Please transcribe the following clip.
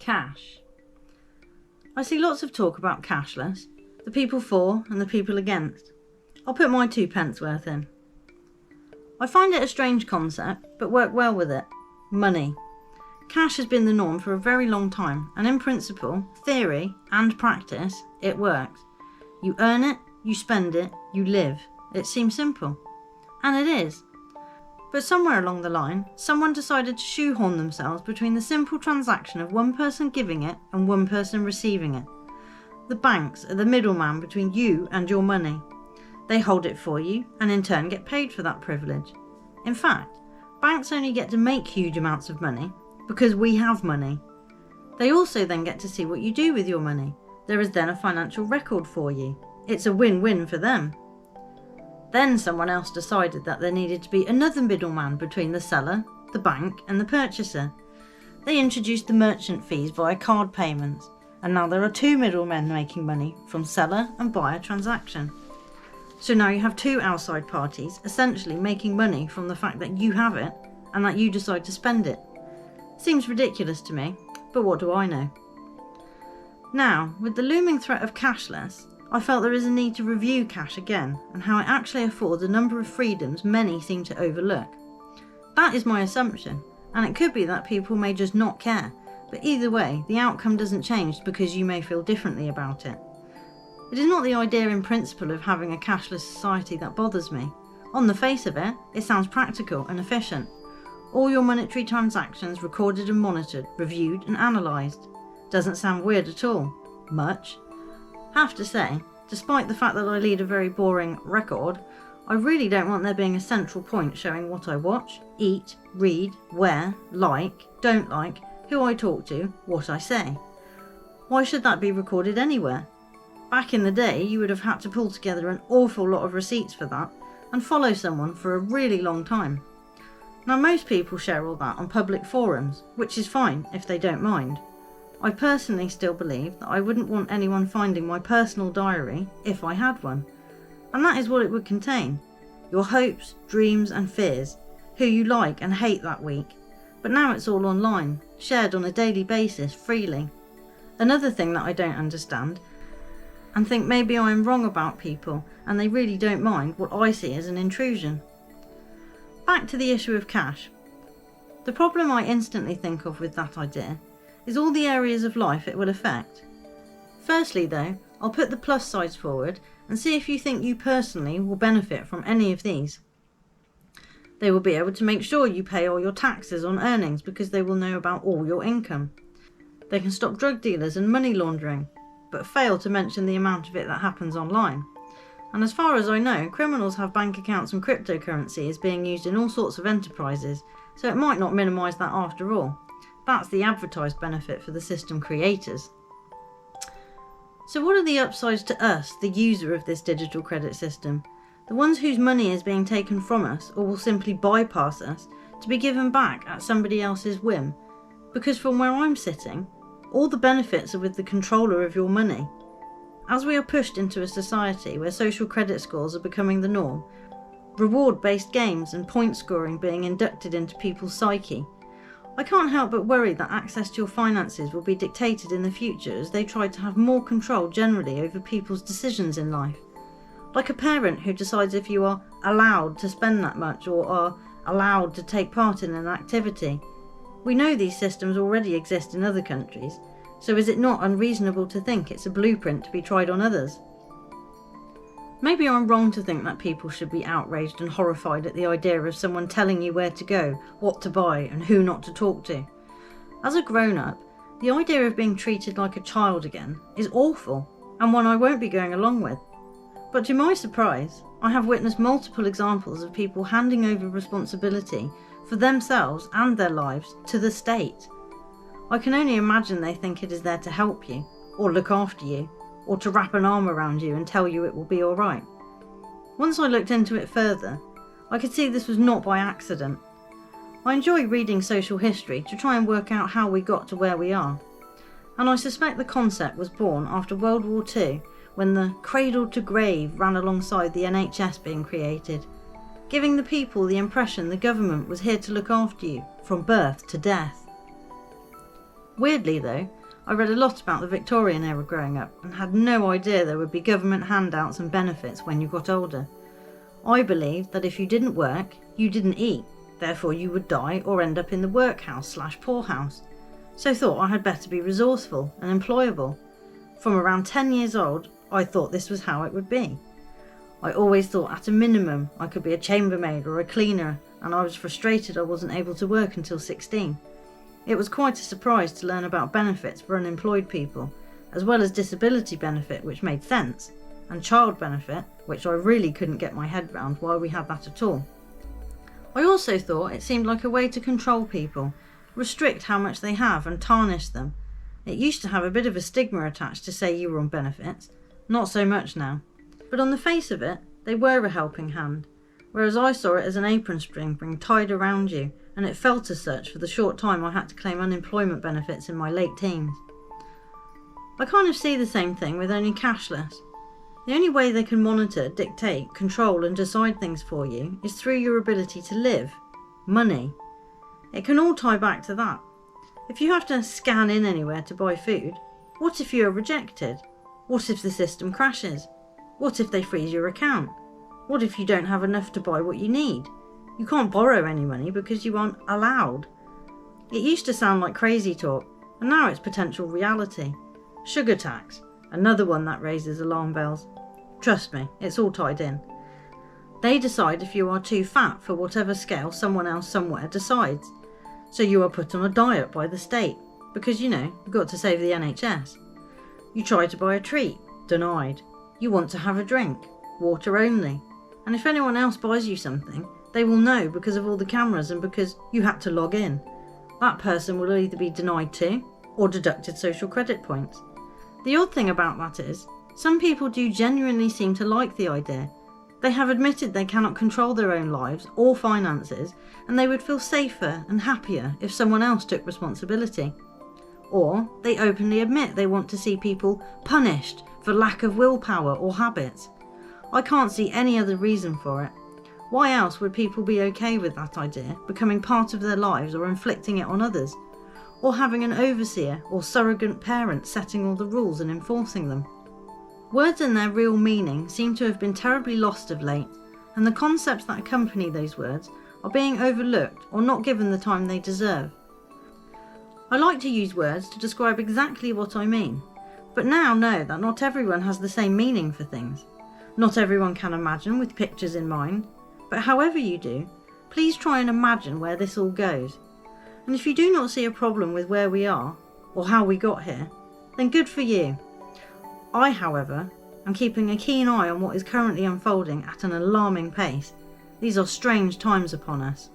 Cash. I see lots of talk about cashless, the people for and the people against. I'll put my 2 pence worth in. I find it a strange concept, but work well with it. Money. Cash has been the norm for a very long time, and in principle, theory and practice, it works. You earn it, you spend it, you live. It seems simple. And it is. But somewhere along the line, someone decided to shoehorn themselves between the simple transaction of one person giving it and one person receiving it. The banks are the middleman between you and your money. They hold it for you and in turn get paid for that privilege. In fact, banks only get to make huge amounts of money because we have money. They also then get to see what you do with your money. There is then a financial record for you. It's a win-win for them. Then someone else decided that there needed to be another middleman between the seller, the bank and the purchaser. They introduced the merchant fees via card payments, and now there are 2 middlemen making money from seller and buyer transaction. So now you have 2 outside parties essentially making money from the fact that you have it and that you decide to spend it. Seems ridiculous to me, but what do I know? Now, with the looming threat of cashless, I felt there is a need to review cash again and how it actually affords a number of freedoms many seem to overlook. That is my assumption, and it could be that people may just not care, but either way, the outcome doesn't change because you may feel differently about it. It is not the idea in principle of having a cashless society that bothers me. On the face of it, it sounds practical and efficient. All your monetary transactions recorded and monitored, reviewed and analysed. Doesn't sound weird at all. Much. Have to say, despite the fact that I lead a very boring record, I really don't want there being a central point showing what I watch, eat, read, wear, like, don't like, who I talk to, what I say. Why should that be recorded anywhere? Back in the day, you would have had to pull together an awful lot of receipts for that and follow someone for a really long time. Now most people share all that on public forums, which is fine if they don't mind. I personally still believe that I wouldn't want anyone finding my personal diary if I had one. And that is what it would contain. Your hopes, dreams and fears, who you like and hate that week. But now it's all online, shared on a daily basis freely. Another thing that I don't understand, and think maybe I am wrong about people and they really don't mind what I see as an intrusion. Back to the issue of cash. The problem I instantly think of with that idea is all the areas of life it will affect. Firstly though, I'll put the plus sides forward and see if you think you personally will benefit from any of these. They will be able to make sure you pay all your taxes on earnings because they will know about all your income. They can stop drug dealers and money laundering, but fail to mention the amount of it that happens online. And as far as I know, criminals have bank accounts and cryptocurrency is being used in all sorts of enterprises, so it might not minimise that after all. That's the advertised benefit for the system creators. So what are the upsides to us, the user of this digital credit system? The ones whose money is being taken from us or will simply bypass us to be given back at somebody else's whim? Because from where I'm sitting, all the benefits are with the controller of your money. As we are pushed into a society where social credit scores are becoming the norm, reward-based games and point scoring being inducted into people's psyche, I can't help but worry that access to your finances will be dictated in the future as they try to have more control generally over people's decisions in life. Like a parent who decides if you are allowed to spend that much or are allowed to take part in an activity. We know these systems already exist in other countries, so is it not unreasonable to think it's a blueprint to be tried on others? Maybe I'm wrong to think that people should be outraged and horrified at the idea of someone telling you where to go, what to buy and who not to talk to. As a grown-up, the idea of being treated like a child again is awful and one I won't be going along with. But to my surprise, I have witnessed multiple examples of people handing over responsibility for themselves and their lives to the state. I can only imagine they think it is there to help you, or look after you, or to wrap an arm around you and tell you it will be alright. Once I looked into it further, I could see this was not by accident. I enjoy reading social history to try and work out how we got to where we are, and I suspect the concept was born after World War II when the cradle to grave ran alongside the NHS being created, giving the people the impression the government was here to look after you from birth to death. Weirdly though, I read a lot about the Victorian era growing up and had no idea there would be government handouts and benefits when you got older. I believed that if you didn't work, you didn't eat, therefore you would die or end up in the workhouse/poorhouse. So thought I had better be resourceful and employable. From around 10 years old, I thought this was how it would be. I always thought at a minimum I could be a chambermaid or a cleaner, and I was frustrated I wasn't able to work until 16. It was quite a surprise to learn about benefits for unemployed people, as well as disability benefit, which made sense, and child benefit, which I really couldn't get my head round why we had that at all. I also thought it seemed like a way to control people, restrict how much they have and tarnish them. It used to have a bit of a stigma attached to say you were on benefits, not so much now. But on the face of it, they were a helping hand, whereas I saw it as an apron string being tied around you, and it felt as such for the short time I had to claim unemployment benefits in my late teens. I kind of see the same thing with only cashless. The only way they can monitor, dictate, control and decide things for you is through your ability to live. Money. It can all tie back to that. If you have to scan in anywhere to buy food, what if you are rejected? What if the system crashes? What if they freeze your account? What if you don't have enough to buy what you need? You can't borrow any money because you aren't allowed. It used to sound like crazy talk, and now it's potential reality. Sugar tax, another one that raises alarm bells. Trust me, it's all tied in. They decide if you are too fat for whatever scale someone else somewhere decides. So you are put on a diet by the state, because you've got to save the NHS. You try to buy a treat, denied. You want to have a drink, water only. And if anyone else buys you something, they will know because of all the cameras and because you had to log in. That person will either be denied too, or deducted social credit points. The odd thing about that is, some people do genuinely seem to like the idea. They have admitted they cannot control their own lives or finances, and they would feel safer and happier if someone else took responsibility. Or they openly admit they want to see people punished for lack of willpower or habits. I can't see any other reason for it. Why else would people be okay with that idea becoming part of their lives or inflicting it on others? Or having an overseer or surrogate parent setting all the rules and enforcing them? Words and their real meaning seem to have been terribly lost of late, and the concepts that accompany those words are being overlooked or not given the time they deserve. I like to use words to describe exactly what I mean, but now know that not everyone has the same meaning for things. Not everyone can imagine with pictures in mind, but however you do, please try and imagine where this all goes. And if you do not see a problem with where we are, or how we got here, then good for you. I, however, am keeping a keen eye on what is currently unfolding at an alarming pace. These are strange times upon us.